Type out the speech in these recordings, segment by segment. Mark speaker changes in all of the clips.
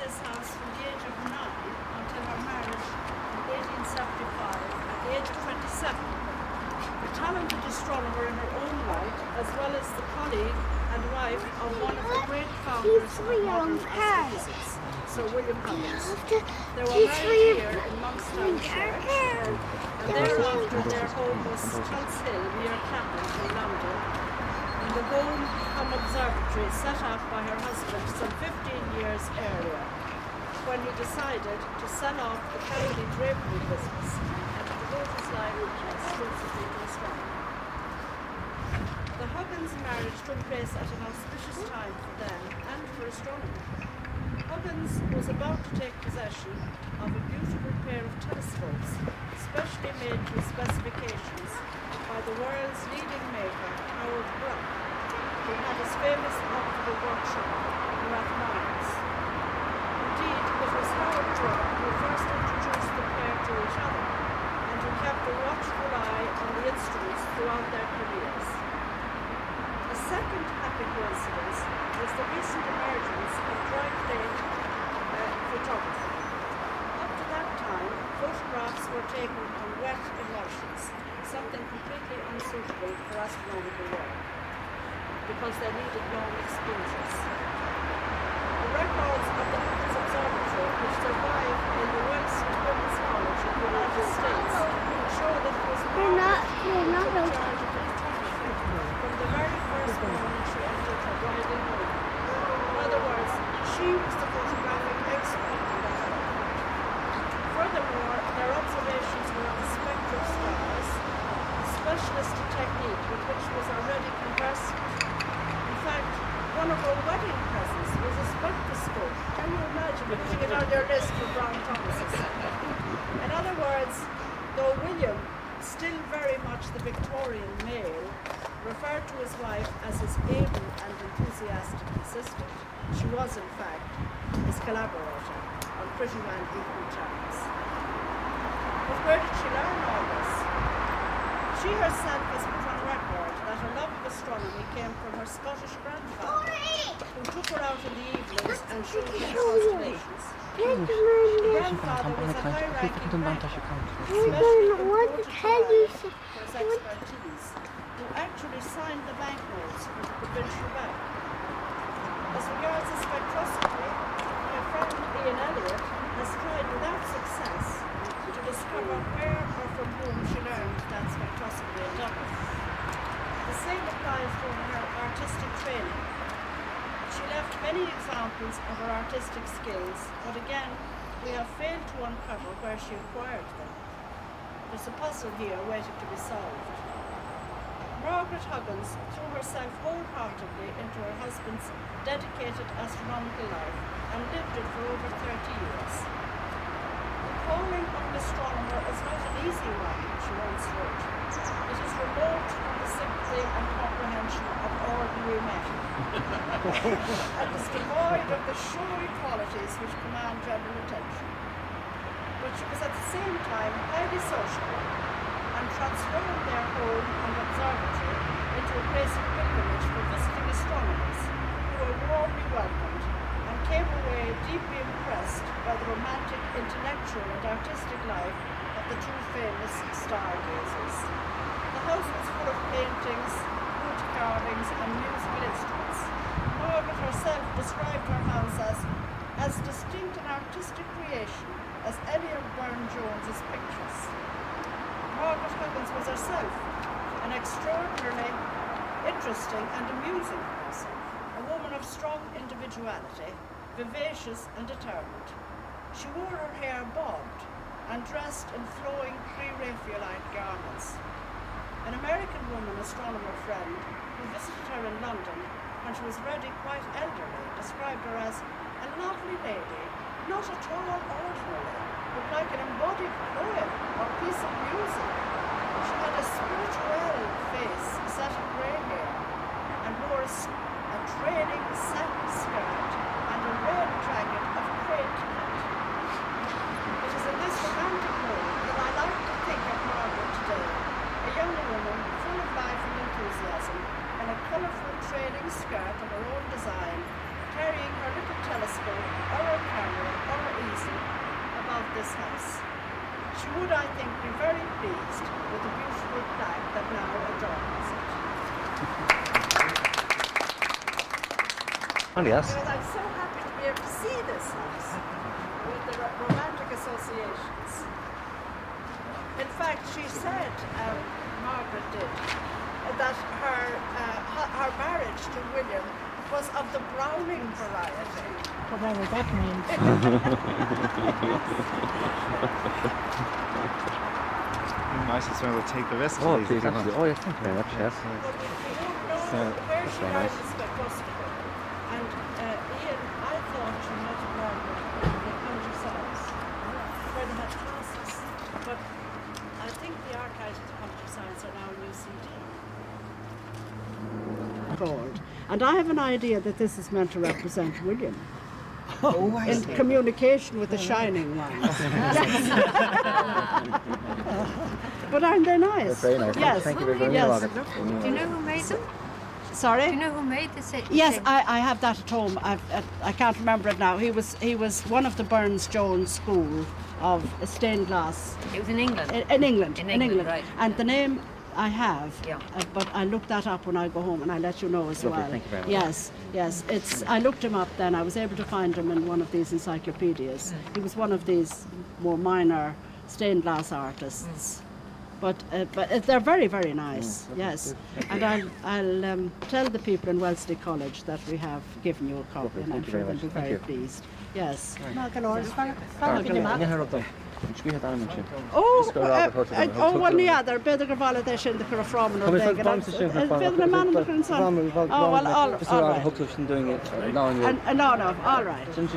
Speaker 1: this house from the age of 9 until her marriage in 1875 at the age of 27. A talented astronomer in her own right, as well as the colleague and wife of one of the great founders of modern astrophysics, Sir William Huggins. They were married here in Monkstown Parish, and thereafter their home was Tulse Hill near Clapham in London, in the home observatory set up by her husband some 15 years earlier, when he decided to sell off the family drapery business and to devote his life exclusively to astronomy. The Huggins marriage took place at an auspicious time for them and for astronomy. Huggins was about to take possession of a beautiful pair of telescopes, specially made to specifications by the world's leading maker, Howard Grubb, who had his famous optical workshop in mathematics. Indeed, it was Howard Grubb who first introduced the pair to each other, and who kept a watchful eye on the instruments throughout their careers. A second happy coincidence was the recent emergence of dry plate photography. Up to that time, photographs were taken on wet emulsions, something completely unsuitable for astronomical work, because they needed long exposures. The records of the Huggins Observatory, which survive in the West Women's College in the United States, show that it was Margaret who took charge of photography from the very first moment she entered her bridal home. In other words, she was the photographic expert in the home. Furthermore, their observations were on the spectra of stars, a specialist technique with which was already conversant. In fact, one of her wedding presents was a spectroscope. Can you imagine putting it on your list for Brown Thomases? In other words, though William, still very much the Victorian male, referred to his wife as his able and enthusiastic assistant, she was in fact his collaborator on pretty well equal terms. But where did she learn all this? She herself has put on record that her love of astronomy came from her Scottish grandfather, who took her out in the evenings and showed her constellations. The grandfather was a high-ranking banker, especially noted for his expertise, who actually signed the banknotes for the Provincial Bank. As regards the spectroscopy, my friend Ian Elliott has tried without success to discover where or from whom she learned that spectroscopy in Dublin. The same applies to her artistic training. She left many examples of her artistic skills, but again, we have failed to uncover where she acquired them. There's a puzzle here waiting to be solved. Margaret Huggins threw herself wholeheartedly into her husband's dedicated astronomical life and lived it for over 30 years. The calling of an astronomer is not an easy one, she once wrote. It is remote from the sympathy and comprehension of ordinary men, and is devoid of the showy qualities which command general attention. But she was at the same time highly sociable, and transformed their home and observatory into a place of pilgrimage for visiting astronomers, who were warmly welcomed and came away deeply impressed by the romantic, intellectual and artistic life of the two famous stargazers. The house was full of paintings, wood carvings and musical instruments. Margaret herself described her house as distinct and artistic creation as any of Burne-Jones's pictures. Margaret Huggins was herself an extraordinarily interesting and amusing person, a woman of strong individuality, vivacious and determined. She wore her hair bobbed and dressed in flowing pre-Raphaelite garments. An American woman astronomer friend who visited her in London when she was already quite elderly described her as a lovely lady, not at all ordinary, but like an embodied poem or piece of music. She had a spirituelle face set in grey hair and wore a trailing satin skirt and a red jacket of crepe cut. It is in this romantic mood that I like to think of Margaret today, a young woman full of life and enthusiasm, in a colourful trailing skirt of her own design, carrying her little telescope or her camera this house. She would, I think, be very pleased with the beautiful plaque that now adorns it.
Speaker 2: Oh, yes.
Speaker 1: Because I'm so happy to be able to see this house with the romantic associations. In fact, she said, Margaret did, that her marriage to William was of the Browning variety.
Speaker 3: Whatever that means.
Speaker 4: Might as well take the rest
Speaker 2: Oh,
Speaker 4: of these.
Speaker 2: please, actually. Oh, yes, thank you very much, yes.
Speaker 1: But we don't know where
Speaker 2: that's
Speaker 1: she
Speaker 2: very
Speaker 1: learned
Speaker 2: nice.
Speaker 1: the spectroscopy. And Ian, I thought she might have learned it in the countryside, where they had classes. But I think the archives of the countryside are now in UCD. Gold. And I have an idea that this is meant to represent William.
Speaker 4: Oh,
Speaker 1: In communication with the shining one. But aren't they nice?
Speaker 2: They're very nice.
Speaker 1: Yes.
Speaker 2: Thank you very much.
Speaker 1: Yes.
Speaker 3: Do you know who made them?
Speaker 1: Sorry?
Speaker 3: Do you know who made this?
Speaker 1: Yes, I have that at home. I can't remember it now. He was one of the Burns-Jones School of stained glass.
Speaker 3: It was in England.
Speaker 1: In England.
Speaker 3: In England, right.
Speaker 1: And the name I have,
Speaker 3: Yeah.
Speaker 1: but I look that up when I go home and I let you know as
Speaker 2: Lovely,
Speaker 1: well.
Speaker 2: thank you very much.
Speaker 1: Yes. I looked him up then. I was able to find him in one of these encyclopedias. He was one of these more minor stained glass artists. But they're very, very nice, yes. And I'll tell the people in Wellesley College that we have given you a copy,
Speaker 2: Lovely,
Speaker 1: and I'm
Speaker 2: thank you
Speaker 1: sure
Speaker 2: very
Speaker 1: they'll be
Speaker 2: much. Thank
Speaker 1: very
Speaker 2: you.
Speaker 1: pleased. Yes. Oh, one the other, beidir go bhalla é sin de chu fráman
Speaker 2: Come on,
Speaker 1: beidir na man the chun son. Oh, well, all right.
Speaker 2: doing it. No,
Speaker 1: No, all right. Well,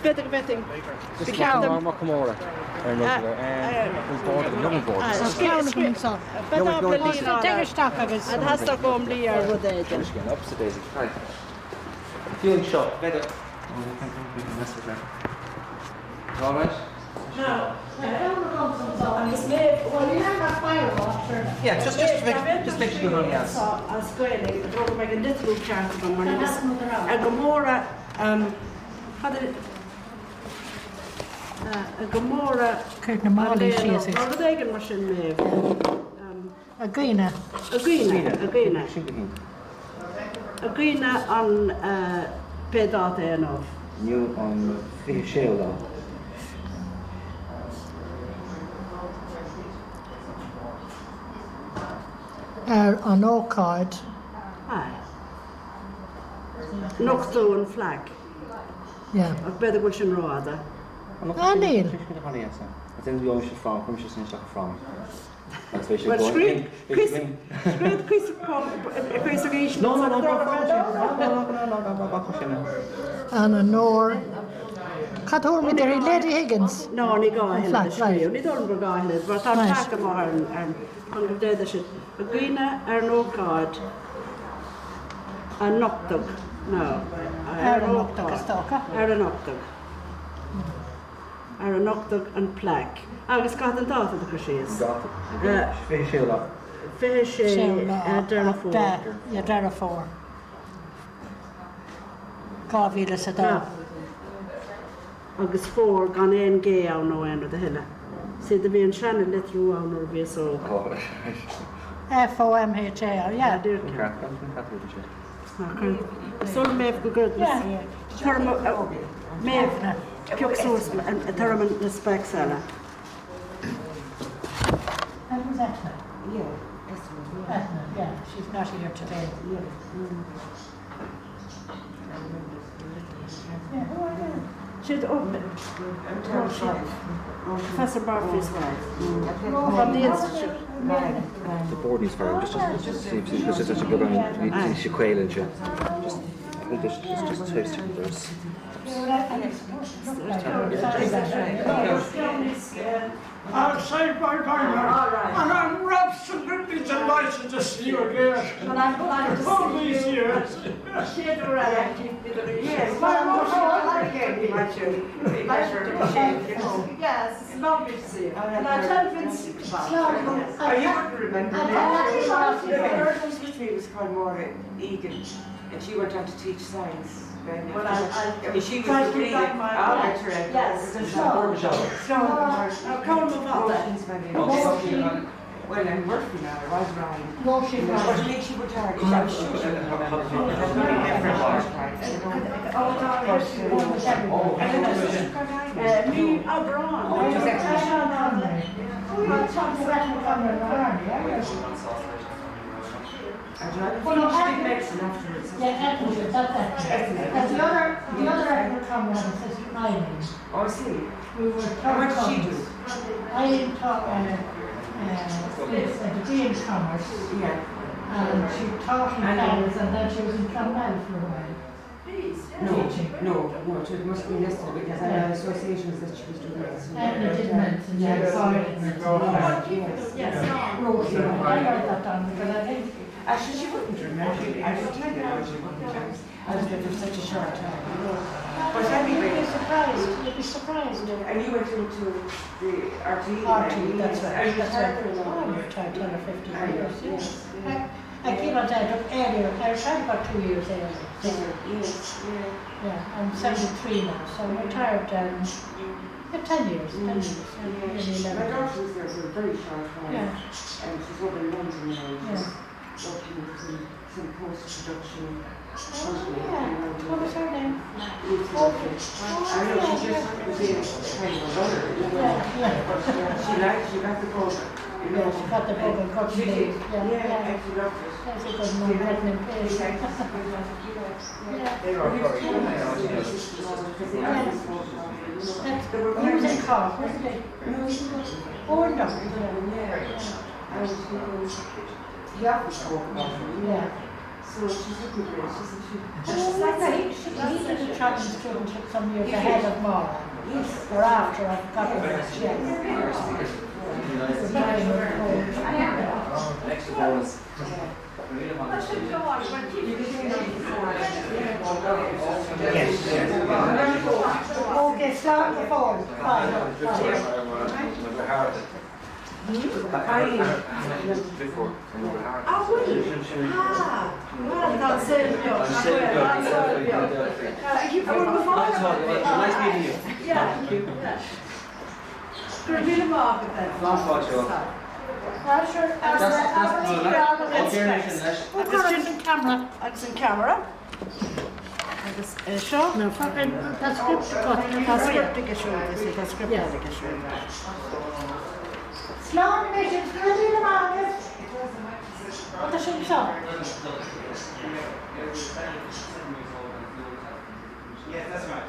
Speaker 1: beidir go betting.
Speaker 2: Just Macamora.
Speaker 1: And has to go Líar with it.
Speaker 2: Feeling shocked. All right.
Speaker 1: No, well, you have that firewater.
Speaker 2: Yeah, just make sure you're on the answer.
Speaker 1: A squaring, the drug make a little chart of them, and a Gomorrah, a Gomorrah,
Speaker 3: Curtin Marley, she is.
Speaker 1: what are they going machine made?
Speaker 3: A Guina.
Speaker 1: A Guina on Pedot enough.
Speaker 2: New on Shale.
Speaker 3: An orchid.
Speaker 1: Aye. Knockstone and flag.
Speaker 3: Yeah.
Speaker 1: A better question rather.
Speaker 3: Neil.
Speaker 2: I think we always should from. Come just in from. That's where she
Speaker 1: Well,
Speaker 2: going.
Speaker 1: scream, Chris,
Speaker 2: No.
Speaker 3: And a Nor. Cadwr me there, Lady Higgins.
Speaker 1: No, ni gael hyn
Speaker 3: Flat,
Speaker 1: y sgriw. Ni ddod yn gael hyn. But I'm
Speaker 3: Right.
Speaker 1: tack yma hyn. Ond yn dweud ysyn. Y gwyna no card. A noctog. No.
Speaker 3: Ar an octog a stocha.
Speaker 1: Ar an octog. Ar an octog yn plac. Agus gath yn dod ydych chi is.
Speaker 2: Fish Shale.
Speaker 1: Fish dyna ffwr.
Speaker 3: Ja, dyna ffwr. Gafil y da.
Speaker 1: Agus ffwr gan ein ge awn o enw dy hynna. Sydd y fi yn sian yn litrw awn o'r fi so.
Speaker 3: FOMHA, ja.
Speaker 1: Dyr Sol mef go good. Mef piwc sŵs yn tyrm yn y spec sala.
Speaker 3: That was Etna. Etna, yeah. She's not here today. Yeah, who are you?
Speaker 1: She'd open Professor Barfi's wife from the institute.
Speaker 2: The board is very just such a good one. She quail and shit. Just I think just toast to those.
Speaker 5: I'll say bye-bye now. And I'm absolutely delighted to see you again.
Speaker 1: And I'm glad to
Speaker 5: All
Speaker 1: see
Speaker 5: these
Speaker 1: you.
Speaker 5: years.
Speaker 1: She'd arrived. Yes, yes, it's lovely to see you. And I tell Vince about it.
Speaker 6: You wouldn't remember me. The third was with me was called Máire Egan, and she went on to teach science.
Speaker 1: But I'll
Speaker 6: She was
Speaker 1: try to
Speaker 6: really,
Speaker 1: keep back my
Speaker 6: that's right.
Speaker 1: Yes. Now, call them up then.
Speaker 6: Well, I'm working now, I was wrong.
Speaker 3: No, she
Speaker 6: But
Speaker 3: was.
Speaker 6: it makes you retarded, I'm sure she would have that. There's many different parts.
Speaker 1: Me, O'Brien.
Speaker 6: Well, no, she did medicine afterwards.
Speaker 3: Yeah, Edmund, that's it. And the other Edmund comrade is Sister Eileen.
Speaker 6: Oh, I see.
Speaker 3: We were
Speaker 6: What did she do?
Speaker 3: Eileen taught the degree in commerce,
Speaker 6: Yeah.
Speaker 3: and she taught in Paris, and then she was in Clonmel for a while.
Speaker 6: No, it must be necessary because I had associations that she was doing medicine.
Speaker 3: Edmund did medicine, yeah, sorry.
Speaker 1: Yes,
Speaker 3: Rosie, I write that down because I think
Speaker 6: Actually, she wouldn't remember. I will tell you how she wouldn't. I was there for such a short time. But anyway.
Speaker 3: you'd be surprised.
Speaker 6: And you went into the RTE.
Speaker 3: RTE, that's right.
Speaker 6: And you
Speaker 3: That's
Speaker 6: retired
Speaker 3: right.
Speaker 6: for a long
Speaker 3: I
Speaker 6: time.
Speaker 3: retired 10 or 15 years.
Speaker 6: Yes.
Speaker 3: I keep on saying earlier, I retired about 2 years earlier.
Speaker 6: Yes.
Speaker 3: Yeah, I'm 73 now, so I retired 10 years. 10 years.
Speaker 6: My daughter was there for a very short time.
Speaker 3: Yeah.
Speaker 6: And she's over in London now.
Speaker 3: Yeah.
Speaker 6: She's working with some post-production.
Speaker 3: Yeah. What was her name?
Speaker 6: I know she just was in kind of a runner.
Speaker 3: Yeah.
Speaker 6: She got the book. You know,
Speaker 3: She got the book and cut
Speaker 6: She
Speaker 3: the
Speaker 6: did.
Speaker 3: leaves.
Speaker 6: Yeah, and she loved it.
Speaker 3: That's a good one, written in pages. He was in Cork, wasn't he? Oh, in Dublin. Yeah.
Speaker 6: So she's looking great.
Speaker 3: He did a travelling student some years ahead of Máire.
Speaker 6: Yes.
Speaker 3: Or after, I forgot what it was. Yes.
Speaker 2: Next one was.
Speaker 3: Okay, start the phone. Fine.
Speaker 2: Before.
Speaker 1: Well, that's it.
Speaker 2: Nice meeting you.
Speaker 1: Yeah, thank you. Provincial Margaret then.
Speaker 3: Camera.
Speaker 1: That's in camera. Show?
Speaker 3: No, that's script cut.
Speaker 1: That's scriptic issue. That's scriptic issue.
Speaker 3: Slow animation, ready the market. What does she show?
Speaker 4: Yes, that's right.